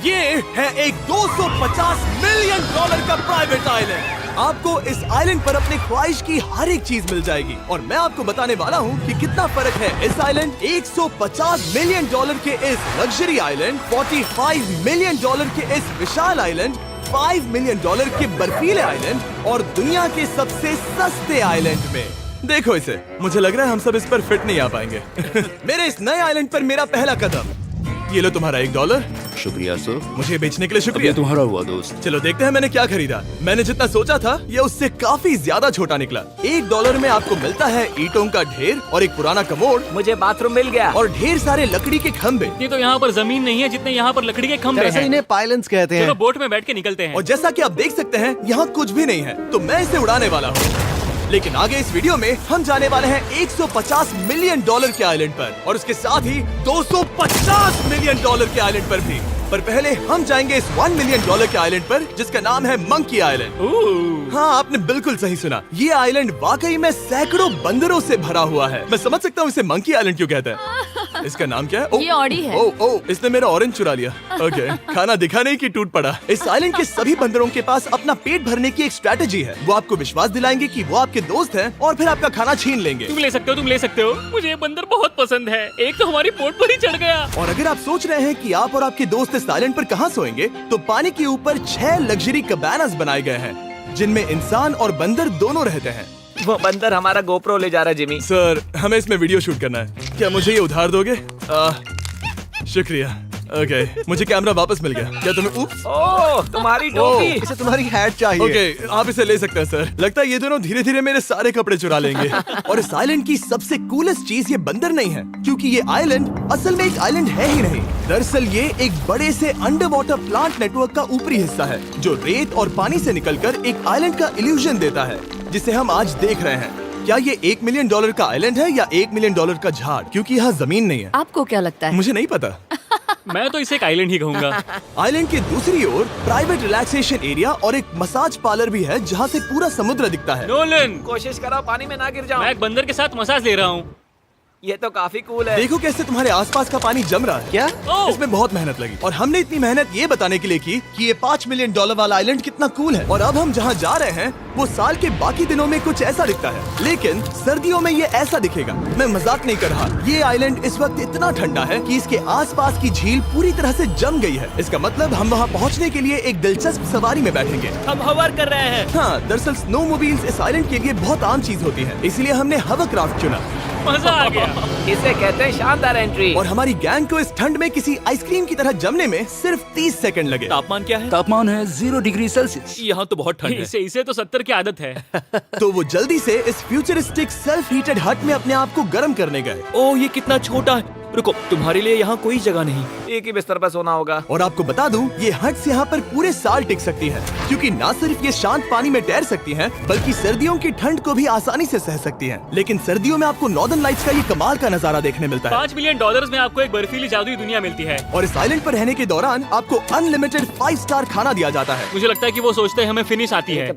ये है एक 250 मिलियन डॉलर का प्राइवेट आइलैंड। आपको इस आइलैंड पर अपनी ख्वाहिश की हर एक चीज मिल जाएगी और मैं आपको बताने वाला हूँ कि कितना फर्क है इस आइलैंड 150 मिलियन डॉलर के इस लग्जरी आइलैंड, 45 मिलियन डॉलर के इस विशाल आइलैंड, 5 मिलियन डॉलर के बर्फीले आइलैंड और दुनिया के सबसे सस्ते आइलैंड में। देखो इसे, मुझे लग रहा है हम सब इस पर फिट नहीं आ पाएंगे। मेरे इस नए आइलैंड पर मेरा पहला कदम। ये लो तुम्हारा $1। शुक्रिया सर। मुझे बेचने के लिए शुक्रिया। ये तुम्हारा हुआ दोस्त। चलो देखते हैं मैंने क्या खरीदा। मैंने जितना सोचा था ये उससे काफी ज्यादा छोटा निकला। $1 में आपको मिलता है ईंटों का ढेर और एक पुराना कमोड। मुझे बाथरूम मिल गया और ढेर सारे लकड़ी के खम्भे। इतनी तो यहाँ पर जमीन नहीं है जितने यहाँ पर लकड़ी के खंभे हैं। इन्हें पाइलन्स कहते चलो हैं। बोट में बैठ के निकलते हैं। और जैसा कि आप देख सकते हैं यहाँ कुछ भी नहीं है, तो मैं इसे उड़ाने वाला हूँ। लेकिन आगे इस वीडियो में हम जाने वाले हैं 150 मिलियन डॉलर के आइलैंड पर और उसके साथ ही 250 मिलियन डॉलर के आइलैंड पर भी। पर पहले हम जाएंगे इस 1 मिलियन डॉलर के आइलैंड पर जिसका नाम है मंकी आइलैंड। हाँ, आपने बिल्कुल सही सुना। ये आइलैंड वाकई में सैकड़ों बंदरों से भरा हुआ है। मैं समझ सकता हूँ इसे मंकी आइलैंड क्यों कहते हैं। इसका नाम क्या है? ये ऑडी है। ओ, इसने मेरा ऑरेंज चुरा लिया। ओके, खाना दिखा नहीं कि टूट पड़ा। इस आइलैंड के सभी बंदरों के पास अपना पेट भरने की एक स्ट्रेटेजी है। वो आपको विश्वास दिलाएंगे कि वो आपके दोस्त हैं और फिर आपका खाना छीन लेंगे। तुम ले सकते हो, तुम ले सकते हो। मुझे ये बंदर बहुत पसंद है। एक तो हमारी बोट पर ही चढ़ गया। और अगर आप सोच रहे हैं कि आप और आपके दोस्त इस आइलैंड पर कहाँ सोएंगे, तो पानी के ऊपर 6 लग्जरी कबानास बनाए गए हैं जिनमें इंसान और बंदर दोनों रहते हैं। वो बंदर हमारा गोप्रो ले जा रहा है जिमी। सर, हमें इसमें वीडियो शूट करना है। क्या मुझे ये उधार दोगे? शुक्रिया। ओके, मुझे कैमरा वापस मिल गया। क्या तुम्हें? उप्स। ओह, तुम्हारी टोपी। इसे तुम्हारी हैट चाहिए। ओके, आप इसे ले सकते हैं सर। लगता है ये दोनों धीरे धीरे मेरे सारे कपड़े चुरा लेंगे। और इस आइलैंड की सबसे कूलेस्ट चीज ये बंदर नहीं है, क्योंकि ये आइलैंड असल में एक आइलैंड है ही नहीं। दरअसल ये एक बड़े से अंडर वाटर प्लांट नेटवर्क का ऊपरी हिस्सा है जो रेत और पानी से निकलकर एक आइलैंड का इल्यूजन देता है जिसे हम आज देख रहे हैं। क्या ये $1 मिलियन का आइलैंड है या $1 मिलियन का झाड़? क्योंकि यहाँ जमीन नहीं है। आपको क्या लगता है? मुझे नहीं पता। मैं तो इसे एक आइलैंड ही कहूँगा। आइलैंड के दूसरी ओर प्राइवेट रिलैक्सेशन एरिया और एक मसाज पार्लर भी है जहाँ से पूरा समुद्र दिखता है। नोलन, कोशिश करो पानी में ना गिर जाओ। मैं एक बंदर के साथ मसाज ले रहा हूँ। ये तो काफी कूल है। देखो कैसे तुम्हारे आसपास का पानी जम रहा है। क्या? इसमें बहुत मेहनत लगी और हमने इतनी मेहनत ये बताने के लिए की कि ये $5 मिलियन वाला आइलैंड कितना कूल है। और अब हम जहाँ जा रहे हैं वो साल के बाकी दिनों में कुछ ऐसा दिखता है, लेकिन सर्दियों में ये ऐसा दिखेगा। मैं मजाक नहीं कर रहा। ये आइलैंड इस वक्त इतना ठंडा है कि इसके आसपास की झील पूरी तरह से जम गई है। इसका मतलब हम वहाँ पहुँचने के लिए एक दिलचस्प सवारी में बैठेंगे। हम हवर कर रहे हैं। हाँ, दरअसल स्नोमोबाइल्स इस आइलैंड के लिए बहुत आम चीज होती है, इसलिए हमने हवरक्राफ्ट चुना। मजा आ गया। इसे कहते हैं शानदार एंट्री। और हमारी गैंग को इस ठंड में किसी आइसक्रीम की तरह जमने में सिर्फ 30 सेकंड लगे। तापमान क्या है? तापमान है 0 डिग्री सेल्सियस। यहाँ तो बहुत ठंड है। इसे तो 70 की आदत है। तो वो जल्दी से इस फ्यूचरिस्टिक सेल्फ हीटेड हट में अपने आप को गर्म करने गए। ओह, ये कितना छोटा है। रुको, तुम्हारे लिए यहाँ कोई जगह नहीं। एक ही बिस्तर पर सोना होगा। और आपको बता दूं, ये हट्स यहाँ पर पूरे साल टिक सकती है, क्योंकि न सिर्फ ये शांत पानी में तैर सकती हैं, बल्कि सर्दियों की ठंड को भी आसानी से सह सकती हैं। लेकिन सर्दियों में आपको नॉर्दर्न लाइट्स का ये कमाल का नजारा देखने मिलता है। $5 मिलियन में आपको एक बर्फीली जादुई दुनिया मिलती है। और इस आइलैंड पर रहने के दौरान आपको अनलिमिटेड 5 स्टार खाना दिया जाता है। मुझे लगता है कि वो सोचते हैं हमें फिनिश आती है।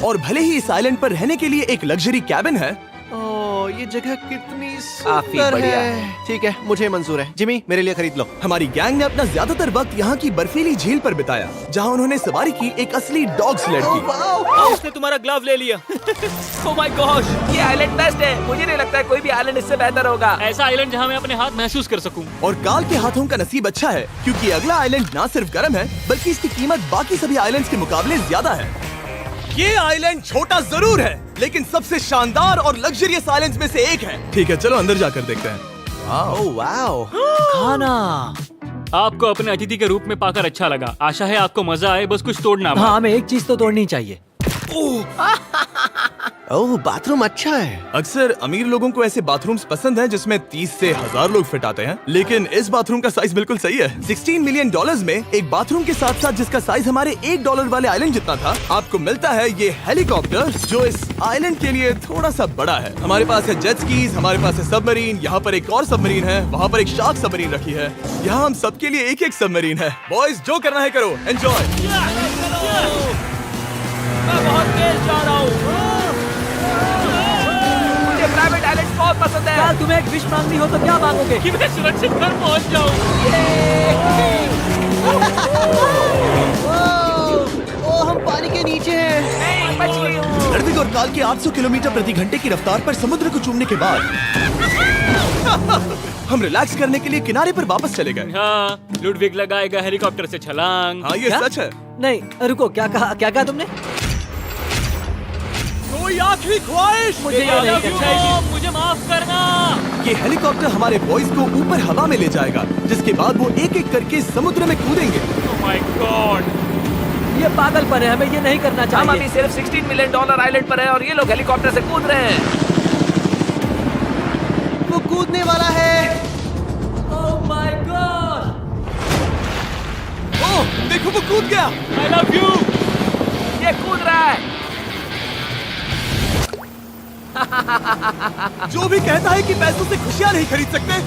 और भले ही इस आइलैंड पर रहने के लिए एक लग्जरी कैबिन है, ओह, ये जगह कितनी काफी सुंदर बढ़िया है। ठीक है, मुझे मंजूर है। जिमी, मेरे लिए खरीद लो। हमारी गैंग ने अपना ज्यादातर वक्त यहाँ की बर्फीली झील पर बिताया, जहाँ उन्होंने सवारी की एक असली डॉग स्लेड की। उसने तुम्हारा ग्लव ले लिया। ओह माय गॉश, ये आइलैंड बेस्ट है। मुझे नहीं लगता है कोई भी आइलैंड इससे बेहतर होगा। ऐसा आइलैंड जहाँ मैं अपने हाथ महसूस कर सकूं। और काल के हाथों का नसीब अच्छा है, क्योंकि अगला आइलैंड न सिर्फ गर्म है, बल्कि इसकी कीमत बाकी सभी आइलैंड्स के मुकाबले ज्यादा है। ये आइलैंड छोटा जरूर है, लेकिन सबसे शानदार और लग्जरियस आइलैंड्स में से एक है। ठीक है, चलो अंदर जाकर देखते हैं। ओह वाओ, खाना। आपको अपने अतिथि के रूप में पाकर अच्छा लगा। आशा है आपको मजा आए, बस कुछ तोड़ना मत। हाँ, हमें एक चीज तो तोड़नी चाहिए। ओह, बाथरूम अच्छा है। अक्सर अमीर लोगों को ऐसे बाथरूम्स पसंद हैं जिसमें 30 से 1000 लोग फिट आते हैं, लेकिन इस बाथरूम का साइज बिल्कुल सही है। $16 मिलियन में एक बाथरूम के साथ साथ जिसका साइज हमारे $1 वाले आइलैंड जितना था, आपको मिलता है ये हेलीकॉप्टर, जो इस आइलैंड के लिए थोड़ा सा बड़ा है। हमारे पास है जेट स्कीज, हमारे पास है सबमरीन, यहाँ पर एक और सबमरीन है, वहाँ पर एक शार्क सबमरीन रखी है। यहाँ हम सबके लिए एक एक सबमरीन है। बॉयज, जो करना है करो, एंजॉय। मैं बहुत तेज जा रहा हूँ। मुझे प्राइवेट आइलैंड बहुत पसंद है। यार तुम्हें एक विश मांगनी हो तो क्या मांगोगे? कि मैं सुरक्षित घर पहुंच जाऊं। ओ हम पानी के नीचे हैं। नहीं, बच गई हूँ। ऋत्विक और काल के 800 किलोमीटर प्रति घंटे की रफ्तार पर समुद्र को चूमने के बाद हम रिलैक्स करने के लिए किनारे पर वापस चले गए। हाँ, लुडविग लगाएगा हेलीकॉप्टर से छलांग। हाँ ये क्या? सच है। नहीं रुको, क्या कहा तुमने? कोई आखिरी ख्वाहिश? मुझे ये नहीं करना चाहिए। मुझे माफ करना। ये हेलीकॉप्टर हमारे बॉयज को ऊपर हवा में ले जाएगा, जिसके बाद वो एक एक करके समुद्र में कूदेंगे। Oh my God! ये पागलपन है, हमें ये नहीं करना हम अभी चाहिए। सिर्फ $16 मिलियन आइलैंड पर है और ये लोग हेलीकॉप्टर से कूद रहे हैं। वो कूदने वाला है। Oh my God! ओह देखो वो कूद गया। I love you. ये कूद रहा है। जो भी कहता है कि पैसों से खुशियां नहीं खरीद सकते,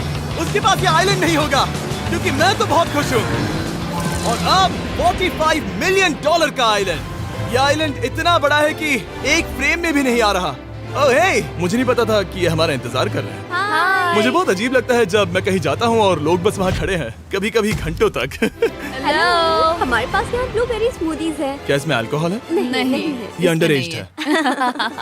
उसके पास ये आइलैंड नहीं होगा, क्योंकि मैं तो बहुत खुश हूँ। और अब $45 मिलियन का आइलैंड। ये आइलैंड इतना बड़ा है कि एक फ्रेम में भी नहीं आ रहा। ओह हे, मुझे नहीं पता था कि ये हमारा इंतजार कर रहे हैं। मुझे बहुत अजीब लगता है जब मैं कहीं जाता हूँ और लोग बस वहाँ खड़े हैं, कभी कभी घंटों तक। हेलो, हमारे पास यहाँ ब्लूबेरी स्मूदीज है। क्या इसमें अल्कोहल है? नहीं ये अंडर एज्ड है।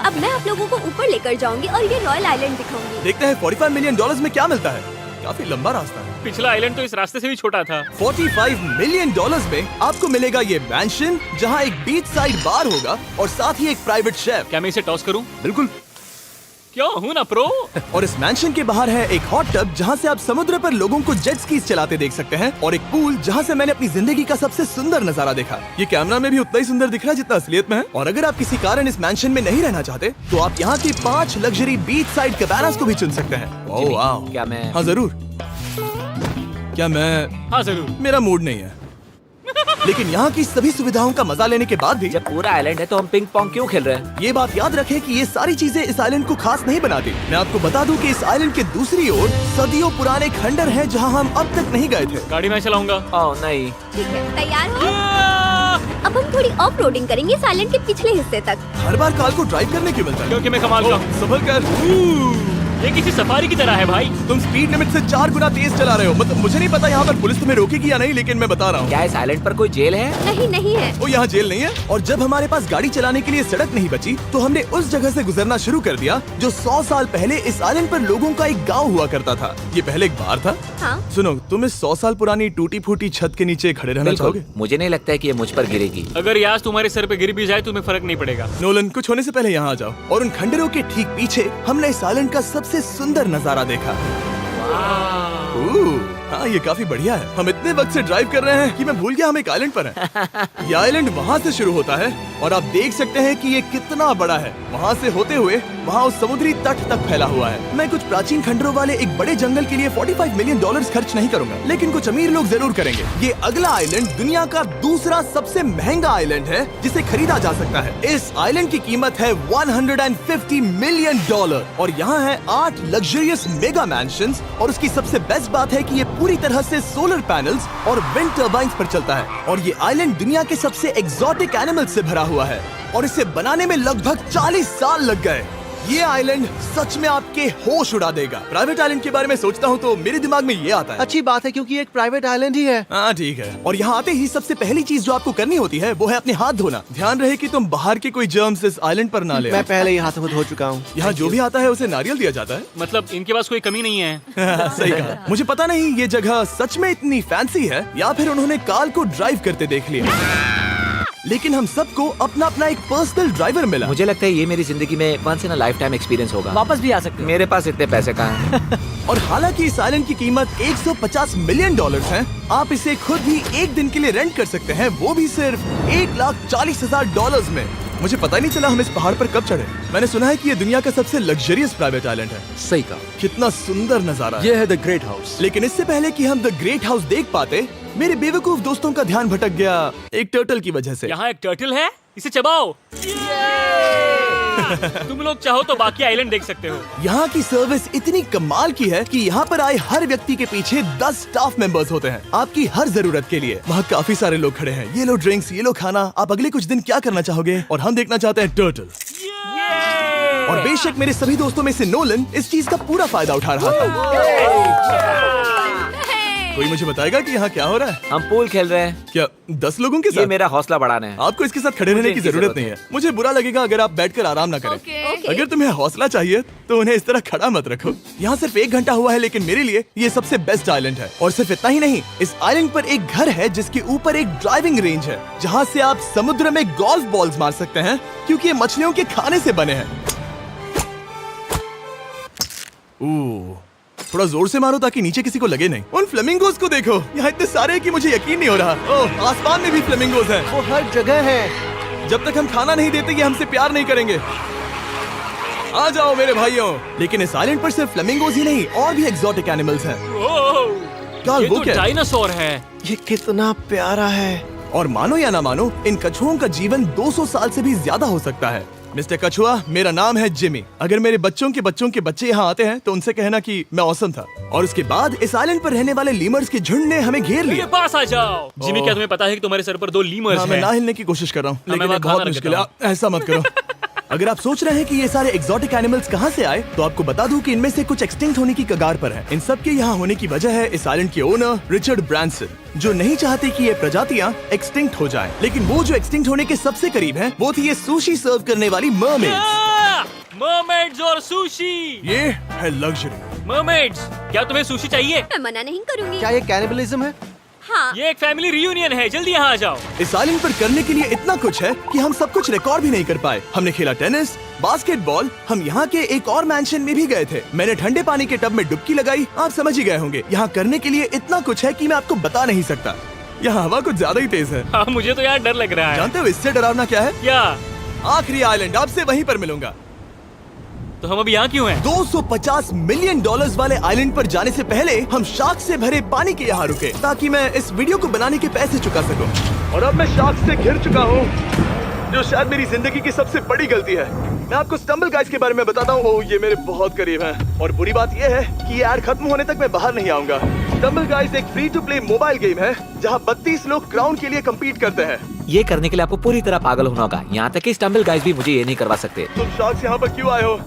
अब मैं आप लोगों को ऊपर लेकर जाऊंगी और ये रॉयल आइलैंड दिखाऊंगी। देखते हैं $45 मिलियन में क्या मिलता है। काफी लंबा रास्ता है। पिछला आइलैंड तो इस रास्ते से भी छोटा था। $45 मिलियन में आपको मिलेगा ये मैंशन, जहाँ एक बीच साइड बार होगा और साथ ही एक प्राइवेट शेफ। क्या मैं इसे टॉस करूं? बिल्कुल। क्यों, हूं ना प्रो। और इस मैंशन के बाहर है एक हॉट टब, जहाँ से आप समुद्र पर लोगों को जेट स्कीज चलाते देख सकते हैं, और एक पूल जहाँ से मैंने अपनी जिंदगी का सबसे सुंदर नजारा देखा। ये कैमरा में भी उतना ही सुंदर दिख रहा है जितना असलियत में है। और अगर आप किसी कारण इस मैंशन में नहीं रहना चाहते, तो आप यहाँ की 5 लग्जरी बीच साइड कैबानास को भी चुन सकते हैं। ओह वाह। क्या मैं हाँ जरूर। क्या मैं? हाँ जरूर। मेरा मूड नहीं है। लेकिन यहाँ की सभी सुविधाओं का मजा लेने के बाद भी जब पूरा आइलैंड है तो हम पिंग पोंग क्यों खेल रहे हैं? ये बात याद रखें कि ये सारी चीजें इस आइलैंड को खास नहीं बनाती। मैं आपको बता दूं कि इस आइलैंड के दूसरी ओर सदियों पुराने खंडर हैं, जहां हम अब तक नहीं गए थे। गाड़ी मैं चलाऊंगा। ओह नहीं। ठीक है, तैयार हो? अब हम थोड़ी ऑफ रोडिंग करेंगे इस आइलैंड के पिछले हिस्से तक। हर बार कार को ड्राइव करने क्यों मिलता है? क्योंकि मैं कमाल का हूं। संभल कर। ये किसी सफारी की तरह है भाई। तुम स्पीड लिमिट से 4 गुना तेज चला रहे हो। मतलब मुझे नहीं पता यहाँ पर पुलिस तुम्हें रोकेगी या नहीं, लेकिन मैं बता रहा हूँ। क्या इस आइलैंड पर कोई जेल है? नहीं है। वो यहाँ जेल नहीं है। और जब हमारे पास गाड़ी चलाने के लिए सड़क नहीं बची, तो हमने उस जगह से गुजरना शुरू कर दिया जो 100 साल पहले इस आइलैंड पर लोगों का एक गाँव हुआ करता था। ये पहले एक बार था। हाँ। सुनो, तुम इस 100 साल पुरानी टूटी फूटी छत के नीचे खड़े रहना बिल्कुल। चाहोगे? मुझे नहीं लगता है कि ये मुझ पर गिरेगी। अगर ये आज तुम्हारे सर पे गिर भी जाए तुम्हें फर्क नहीं पड़ेगा। नोलन, कुछ होने से पहले यहाँ आ जाओ। और उन खंडरों के ठीक पीछे हमने इस आइलैंड का सबसे सुंदर नजारा देखा। हाँ, ये काफी बढ़िया है। हम इतने वक्त से ड्राइव कर रहे हैं कि मैं भूल गया हम एक आइलैंड पर हैं। ये आइलैंड वहाँ से शुरू होता है और आप देख सकते हैं कि ये कितना बड़ा है। वहाँ से होते हुए वहाँ उस समुद्री तट तक फैला हुआ है। मैं कुछ प्राचीन खंडरों वाले एक बड़े जंगल के लिए $45 मिलियन खर्च नहीं करूंगा, लेकिन कुछ अमीर लोग जरूर करेंगे। ये अगला आइलैंड दुनिया का दूसरा सबसे महंगा आइलैंड है जिसे खरीदा जा सकता है। इस आइलैंड की कीमत है $150 मिलियन और यहाँ है 8 लग्जरियस मेगा मैंशंस। और उसकी सबसे बेस्ट बात है कि ये पूरी तरह से सोलर पैनल्स और विंड टर्बाइन्स पर चलता है। और ये आइलैंड दुनिया के सबसे एक्सोटिक एनिमल्स से भरा हुआ है और इसे बनाने में लगभग 40 साल लग गए। ये आइलैंड सच में आपके होश उड़ा देगा। प्राइवेट आइलैंड के बारे में सोचता हूँ तो मेरे दिमाग में ये आता है। अच्छी बात है क्योंकि एक प्राइवेट आइलैंड ही है। हाँ ठीक है। और यहाँ आते ही सबसे पहली चीज जो आपको करनी होती है वो है अपने हाथ धोना। ध्यान रहे कि तुम बाहर के कोई जर्म्स इस आइलैंड पर ना ले। मैं पहले ही हाथों को धो चुका हूँ। यहाँ जो भी आता है उसे नारियल दिया जाता है। मतलब इनके पास कोई कमी नहीं है। सही कहा। मुझे पता नहीं ये जगह सच में इतनी फैंसी है या फिर उन्होंने कार को ड्राइव करते देख लिया, लेकिन हम सबको अपना अपना एक पर्सनल ड्राइवर मिला। मुझे लगता है ये मेरी जिंदगी में once in a lifetime experience होगा। वापस भी आ सकते हो। मेरे पास इतने पैसे कहाँ हैं? और हालांकि इस आइलैंड की कीमत $150 मिलियन है, आप इसे खुद भी एक दिन के लिए रेंट कर सकते हैं, वो भी सिर्फ $1,40,000 में। मुझे पता ही नहीं चला हम इस पहाड़ पर कब चढ़े। मैंने सुना है कि ये दुनिया का सबसे लग्जरियस प्राइवेट आइलैंड है। सही कहा। कितना सुंदर नजारा है। ये है द ग्रेट हाउस। लेकिन इससे पहले कि हम द ग्रेट हाउस देख पाते, मेरे बेवकूफ दोस्तों का ध्यान भटक गया एक टर्टल की वजह से। यहाँ एक टर्टल है, इसे चबाओ। तुम लोग चाहो तो बाकी आइलैंड देख सकते हो। यहाँ की सर्विस इतनी कमाल की है कि यहाँ पर आए हर व्यक्ति के पीछे 10 स्टाफ मेंबर्स होते हैं आपकी हर जरूरत के लिए। वहाँ काफी सारे लोग खड़े हैं। ये लो ड्रिंक्स, ये लो खाना। आप अगले कुछ दिन क्या करना चाहोगे? और हम देखना चाहते हैं टर्टल। और बेशक मेरे सभी दोस्तों में से नोलन इस चीज का पूरा फायदा उठा रहा था। कोई मुझे बताएगा कि यहाँ क्या हो रहा है? हम पूल खेल रहे हैं। क्या 10 लोगों के ये साथ? मेरा हौसला बढ़ाना है। आपको इसके साथ खड़े रहने की इनकी जरूरत नहीं है। मुझे बुरा लगेगा अगर आप बैठकर आराम ना करें। अगर तुम्हें हौसला चाहिए तो उन्हें इस तरह खड़ा मत रखो। यहाँ सिर्फ 1 घंटा हुआ है, लेकिन मेरे लिए ये सबसे बेस्ट आइलैंड है। और सिर्फ इतना ही नहीं, इस आइलैंड पर एक घर है जिसके ऊपर एक ड्राइविंग रेंज है, जहाँ से आप समुद्र में गोल्फ बॉल्स मार सकते हैं, क्योंकि ये मछलियों के खाने से बने हैं। थोड़ा जोर से मारो ताकि नीचे किसी को लगे नहीं। उन फ्लेमिंगोज को देखो, यहाँ इतने सारे हैं कि मुझे यकीन नहीं हो रहा। ओह, आसमान में भी फ्लेमिंगोज हैं। वो हर जगह है। जब तक हम खाना नहीं देते ये हमसे प्यार नहीं करेंगे। आ जाओ मेरे भाइयों। लेकिन इस आइलैंड पर सिर्फ फ्लेमिंगोज ही नहीं, और भी एक्सोटिक एनिमल्स हैं। काल, ये वो तो क्या है? डायनासोर है। ये कितना प्यारा है। और मानो या ना मानो, इन कछुओं का जीवन 200 साल से भी ज्यादा हो सकता है। मिस्टर कछुआ, मेरा नाम है जिमी। अगर मेरे बच्चों के बच्चे यहाँ आते हैं तो उनसे कहना कि मैं औसम था। और उसके बाद इस आइलैंड पर रहने वाले लीमर्स के झुंड ने हमें घेर मेरे लिया। पास आ जाओ। जिमी, क्या तुम्हें पता है कि तुम्हारे सर पर 2 लीमर्स हाँ, मैं हैं? ना हिलने की कोशिश कर रहा हूँ, मैं लेकिन वहाँ ये बहुत खाना मुश्किल है। रख ऐसा मत करो। अगर आप सोच रहे हैं कि ये सारे एक्सोटिक एनिमल्स कहाँ से आए, तो आपको बता दूं कि इनमें से कुछ एक्सटिंक्ट होने की कगार पर हैं। इन सब के यहाँ होने की वजह है इस आइलैंड के ओनर रिचर्ड ब्रांसन, जो नहीं चाहते कि ये प्रजातियाँ एक्सटिंक्ट हो जाएं। लेकिन वो जो एक्सटिंक्ट होने के सबसे करीब हैं, वो थी ये सुशी सर्व करने वाली मरमेड्स। मरमेड्स और सुशी। ये है लग्जरी। मरमेड्स, क्या तुम्हें सुशी चाहिए? मैं मना नहीं करूंगी। क्या ये कैनिबलिज्म है? हाँ। ये एक फैमिली रियूनियन है, जल्दी यहाँ आ जाओ। इस आइलैंड पर करने के लिए इतना कुछ है कि हम सब कुछ रिकॉर्ड भी नहीं कर पाए। हमने खेला टेनिस, बास्केटबॉल, हम यहाँ के एक और मैंशन में भी गए थे। मैंने ठंडे पानी के टब में डुबकी लगाई। आप समझ ही गए होंगे, यहाँ करने के लिए इतना कुछ है कि मैं आपको बता नहीं सकता। यहाँ हवा कुछ ज्यादा ही तेज है। हाँ, मुझे तो यार डर लग रहा है। जानते हो इससे डरावना क्या है? क्या? आखिरी आइलैंड, आपसे वहीं पर मिलूंगा। तो हम अभी यहाँ क्यों हैं? $250 मिलियन वाले आइलैंड पर जाने से पहले हम शार्क से भरे पानी के यहाँ रुके, ताकि मैं इस वीडियो को बनाने के पैसे चुका सकूं। और अब मैं शार्क से घिर चुका हूँ, जो शायद मेरी जिंदगी की सबसे बड़ी गलती है। मैं आपको स्टम्बल गाइस के बारे में बताता हूँ। ओह, ये मेरे बहुत करीब हैं। और बुरी बात यह है कि ये ऐड खत्म होने तक मैं बाहर नहीं आऊंगा। स्टम्बल गाइस एक free to play mobile game है, जहाँ 32 लोग क्राउन के लिए कम्पीट करते हैं। ये करने के लिए आपको पूरी तरह पागल होना होगा। यहाँ तक कि स्टम्बल गाइस भी मुझे ये नहीं करवा सकते। तुम शार्क्स यहाँ पर क्यों आए हो?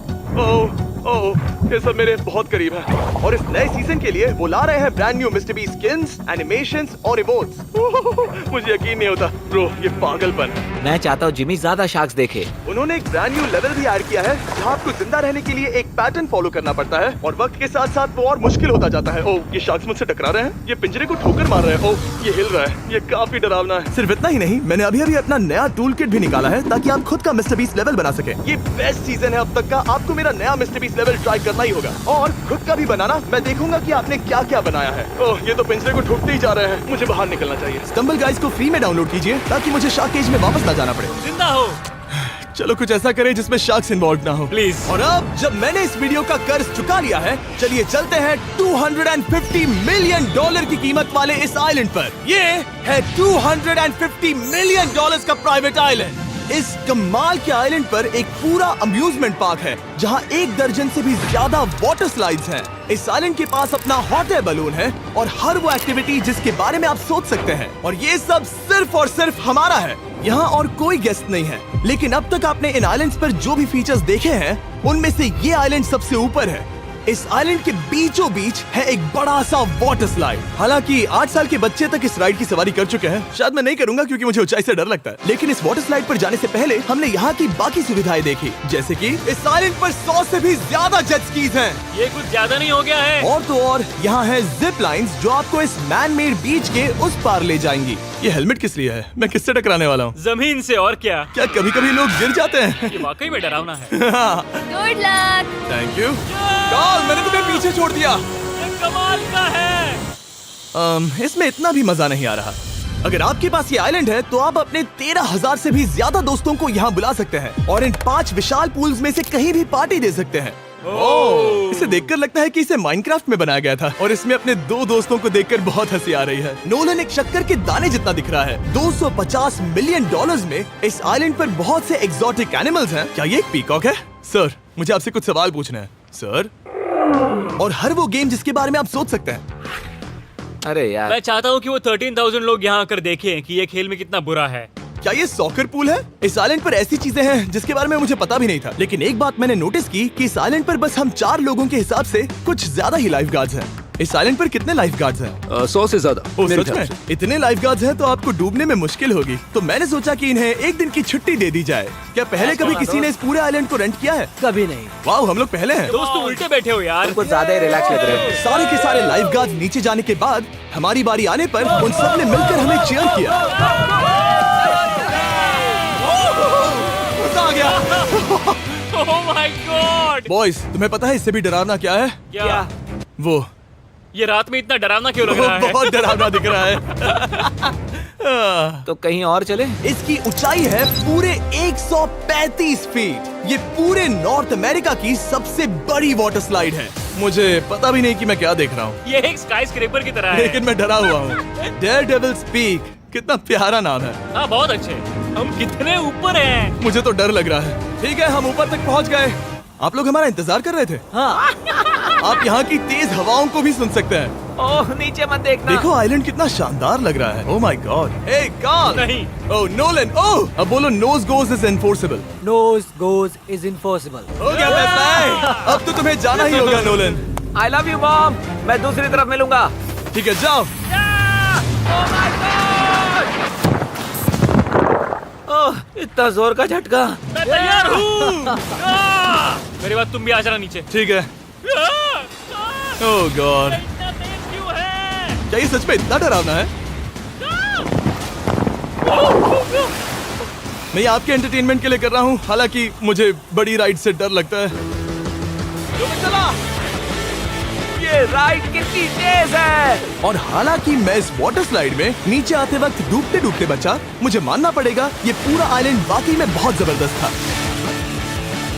ओह, ये सब मेरे बहुत करीब है। और इस नए सीजन के लिए वो ला रहे हैं brand new mister beast skins, animations और इमोट्स। मुझे यकीन नहीं होता ब्रो, ये पागलपन। मैं चाहता हूँ जिमी ज्यादा शार्क्स देखे। उन्होंने एक ब्रांड न्यू लेवल भी ऐड किया है, जहाँ आपको जिंदा रहने के लिए एक पैटर्न फॉलो करना पड़ता है, और वक्त के साथ साथ वो और मुश्किल होता जाता है। ओह, ये शार्क्स मुझसे टकरा रहे हैं, ये पिंजरे को ठोकर मार रहे हैं। ओह, ये हिल रहा है, ये काफी डरावना है। सिर्फ इतना ही नहीं, मैंने अभी अपना नया टूल किट भी निकाला है, ताकि आप खुद का मिस्टर बीस्ट लेवल बना सके। ये बेस्ट सीजन है अब तक का। आपको मेरा नया मिस्टर बीस्ट लेवल ट्राई करना ही होगा, और खुद का भी बनाना। मैं देखूंगा कि आपने क्या क्या बनाया है। ओह, ये तो पिंजरे को ठोकते ही जा रहे हैं। मुझे बाहर निकलना चाहिए। स्टम्बल गाइस को फ्री में डाउनलोड कीजिए, ताकि मुझे शार्क केज में वापस ना जाना पड़े। जिंदा हो। चलो कुछ ऐसा करें जिसमें शार्क्स इन्वॉल्व ना हो, प्लीज। और अब जब मैंने इस वीडियो का कर्ज चुका लिया है, चलिए चलते हैं $250 मिलियन की कीमत वाले इस आइलैंड पर। ये है $250 मिलियन का प्राइवेट आइलैंड। इस कमाल के आइलैंड पर एक पूरा अम्यूजमेंट पार्क है, जहां 1 दर्जन से भी ज्यादा वाटर स्लाइड्स हैं। इस आइलैंड के पास अपना हॉट एयर बलून है, और हर वो एक्टिविटी जिसके बारे में आप सोच सकते हैं। और ये सब सिर्फ और सिर्फ हमारा है। यहाँ और कोई गेस्ट नहीं है। लेकिन अब तक आपने इन आइलैंड्स पर जो भी फीचर्स देखे हैं, उनमें से ये आइलैंड सबसे ऊपर है। इस आइलैंड के बीचों बीच है एक बड़ा सा वाटर स्लाइड। हालांकि 8 साल के बच्चे तक इस राइड की सवारी कर चुके हैं। शायद मैं नहीं करूंगा क्योंकि मुझे ऊंचाई से डर लगता है। लेकिन इस वाटर स्लाइड पर जाने से पहले हमने यहाँ की बाकी सुविधाएं देखी, जैसे कि इस आइलैंड पर 100 से भी ज्यादा जेट स्कीज हैं। ये कुछ ज्यादा नहीं हो गया है? और तो और यहाँ है जिप लाइन्स, जो आपको इस मैन मेड बीच के उस पार ले जाएंगी। ये हेलमेट किस लिए है? मैं किससे टकराने वाला हूँ? जमीन से, और क्या? क्या कभी कभी लोग गिर जाते हैं? ये वाकई में डरावना है। Good luck. Thank you. Carl, मैंने तुम्हें पीछे छोड़ दिया। ये कमाल का है। इसमें इतना भी मजा नहीं आ रहा। अगर आपके पास ये आइलैंड है, तो आप अपने 13,000 से भी ज्यादा दोस्तों को यहाँ बुला सकते हैं, और इन 5 विशाल पूल्स में से कहीं भी पार्टी दे सकते हैं। ओह, इसे देखकर लगता है कि इसे माइनक्राफ्ट में बनाया गया था, और इसमें अपने 2 दोस्तों को देखकर बहुत हंसी आ रही है। नोलन एक शक्कर के दाने जितना दिख रहा है। $250 मिलियन में इस आइलैंड पर बहुत से एक्सोटिक एनिमल्स हैं। क्या ये एक पीकॉक है? सर, मुझे आपसे कुछ सवाल पूछना है सर। और हर वो गेम जिसके बारे में आप सोच सकते हैं। अरे यार, मैं चाहता हूँ कि वो 13,000 लोग यहाँ आकर देखें कि ये खेल में कितना बुरा है। क्या ये सॉकर पूल है? इस आइलैंड पर ऐसी चीजें हैं जिसके बारे में मुझे पता भी नहीं था, लेकिन एक बात मैंने नोटिस की कि इस आइलैंड पर बस हम 4 लोगों के हिसाब से कुछ ज्यादा ही लाइफ गार्ड्स हैं। इस आइलैंड पर कितने लाइफ गार्ड्स हैं? 100 से ज्यादा ओ, मेरे सच ख्याल में? से। इतने लाइफ गार्ड्स हैं तो आपको डूबने में मुश्किल होगी। तो मैंने सोचा कि इन्हें एक दिन की छुट्टी दे दी जाए। क्या पहले कभी किसी ने इस पूरे आइलैंड को रेंट किया है? कभी नहीं। वाह, हम लोग पहले हैं। दोस्त तुम उल्टे बैठे हो यार। कुछ ज्यादा ही रिलैक्स लग रहे हो। सारे के सारे लाइफ गार्ड्स नीचे जाने के बाद हमारी बारी आने पर उन सब ने मिलकर हमें चीयर किया। मजा आ गया। ओह माय गॉड। बॉयज, तुम्हें पता है इससे भी डरावना क्या है? क्या? वो ये रात में इतना डरावना क्यों लग रहा है? बहुत डरावना दिख रहा है। तो कहीं और चले? इसकी ऊंचाई है पूरे 135 फीट। ये पूरे नॉर्थ अमेरिका की सबसे बड़ी वाटर स्लाइड है। मुझे पता भी नहीं कि मैं क्या देख रहा हूँ, ये एक स्काई स्क्रेपर की तरह है। लेकिन मैं डरा हुआ हूँ। डेयरडेविल्स पीक, कितना प्यारा नाम है। हाँ बहुत अच्छे। हम कितने ऊपर हैं? मुझे तो डर लग रहा है। ठीक है, हम ऊपर तक पहुँच गए। आप लोग हमारा इंतजार कर रहे थे। हाँ। आप यहाँ की तेज हवाओं को भी सुन सकते हैं। ओह नीचे मत देखना। देखो आइलैंड कितना शानदार लग रहा है। Oh my god. Hey Karl. नहीं। Oh Nolan. ओह, अब बोलो nose goes is enforceable. Nose goes is enforceable. हो गया फैसला। अब तो तुम्हें जाना ही होगा Nolan. I love you mom. मैं दूसरी तरफ मिलूंगा। ठीक है, जाओ। ओह इतना जोर का झटका। मैं तैयार हूँ। मेरे बाद तुम भी आ जाना नीचे। ठीक है। ओह गॉड, इतना तेज क्यों है? क्या ये सच में इतना डरावना है? मैं ये आपके एंटरटेनमेंट के लिए कर रहा हूँ, हालांकि मुझे बड़ी राइड से डर लगता है। चला। ये राइड कितनी तेज है। और हालांकि मैं इस वाटर स्लाइड में नीचे आते वक्त डूबते डूबते बचा, मुझे मानना पड़ेगा ये पूरा आइलैंड वाकई में बहुत जबरदस्त था।